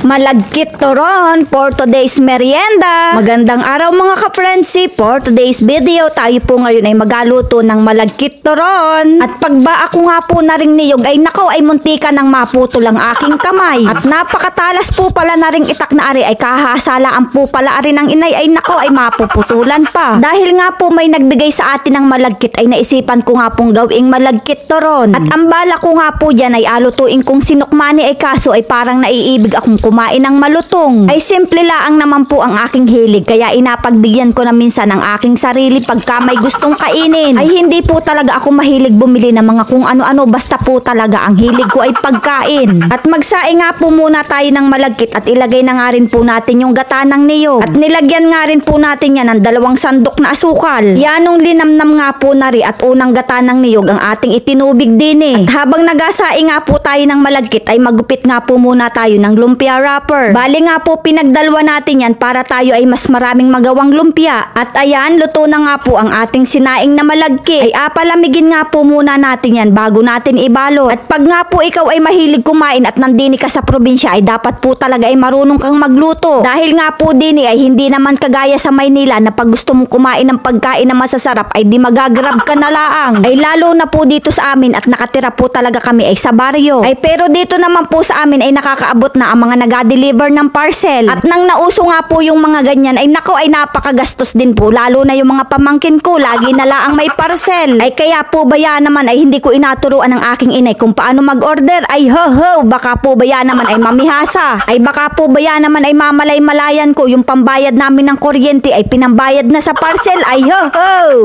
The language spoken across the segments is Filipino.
Malagkit turon for today's merienda. Magandang araw mga ka-friendship. For today's video, tayo po ngayon ay magaluto ng malagkit turon. At pagba ako nga po na ring niyog ay nakaw ay muntika ng maputol ang aking kamay. At napakatalas po pala na ring itak na ari ay kahasalaan po pala ari ng inay ay nakaw ay mapuputulan pa. Dahil nga po may nagbigay sa atin ng malagkit ay naisipan ko nga pong gawing malagkit turon. At ang bala ko nga po dyan ay alutuin kong sinukmani ay kaso ay parang naiibig akong kumain ng malutong. Ay simple laang naman po ang aking hilig kaya inapagbigyan ko na minsan ang aking sarili pagka may gustong kainin. Ay hindi po talaga ako mahilig bumili ng mga kung ano-ano basta po talaga ang hilig ko ay pagkain. At magsaing nga po muna tayo ng malagkit at ilagay na nga rin po natin yung gata ng niyog. At nilagyan nga rin po natin yan ng 2 sandok na asukal. Yanong linamnam nga po na rin at unang gata ng niyog ang ating itinubig din eh. At habang nagasaing nga po tayo ng malagkit ay magupit nga po muna tayo ng lumpia wrapper. Bali nga po pinagdalwa natin yan para tayo ay mas maraming magawang lumpia. At ayan, luto na nga po ang ating sinaing na malagkit. Ay apalamigin nga po muna natin yan bago natin ibalot. At pag nga po ikaw ay mahilig kumain at nandini ka sa probinsya ay dapat po talaga ay marunong kang magluto. Dahil nga po dini ay hindi naman kagaya sa Maynila na pag gusto mong kumain ng pagkain na masasarap ay di magagrab ka na laang. Ay lalo na po dito sa amin at nakatira po talaga kami ay sa baryo. Ay pero dito naman po sa amin ay nakakaabot na ang mga nag-deliver ng parcel. At nang nauso nga po yung mga ganyan ay nako ay napakagastos din po lalo na yung mga pamangkin ko lagi na laang may parcel. Ay kaya po baya naman ay hindi ko inaturuan ng aking inay kung paano mag-order. Ay ho baka po baya naman ay mamihasa. Ay baka po baya naman ay mamalay-malayan ko yung pambayad namin ng kuryente ay pinambayad na sa parcel. Ay ho.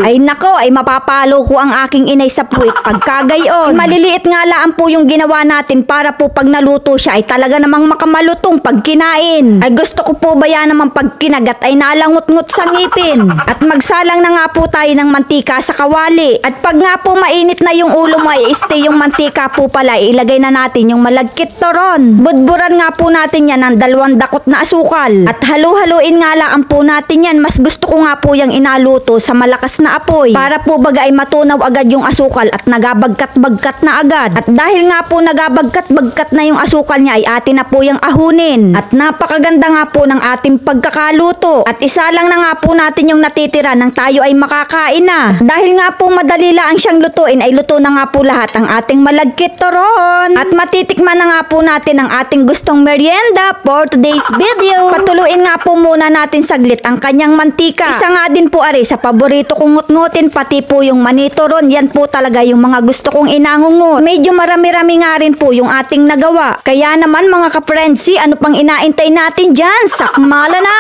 Ay nako ay mapapalo ko ang aking inay sa puwit pagkagayon. Maliliit nga laan po yung ginawa natin para po pag naluto siya ay talaga namang makamalutong pag kinain. Ay gusto ko po baya naman pag kinagat ay nalangot-ngot sa ngipin. At magsalang na nga po tayo ng mantika sa kawali. At pag nga po mainit na yung ulo mo ay stay yung mantika po pala ilagay na natin yung malagkit turon. Budburan nga po natin yan ng 2 dakot na asukal. At halu-haluin nga lang po natin yan. Mas gusto ko nga po yung inaluto sa malakas na apoy para po baga ay matunaw agad yung asukal at nagabagkat-bagkat na agad. At dahil nga po nagabagkat-bagkat na yung asukal niya ay atin na po yung ahunin. At napakaganda nga po ng ating pagkakaluto. At isa lang na nga po natin yung natitira nang tayo ay makakain na. Dahil nga po madali lang siyang lutuin ay luto na nga po lahat ang ating malagkit turon. At matitikman na nga po natin ang ating gustong merienda for today's video. Patuluin nga po muna natin saglit ang kanyang mantika. Isa nga din po ari sa paborito kong ngut-ngutin pati po yung mani turon. Yan po talaga yung mga gusto kong inangungot. Medyo marami-rami nga rin po yung ating nagawa. Kaya naman mga ka-friendsi, ano pang inaintay natin dyan? Sakmala na!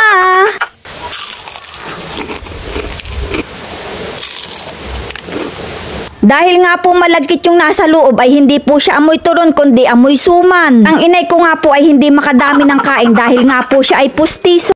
Dahil nga po malagkit yung nasa loob ay hindi po siya amoy turon kundi amoy suman. Ang inay ko nga po ay hindi makadami ng kain dahil nga po siya ay pustiso.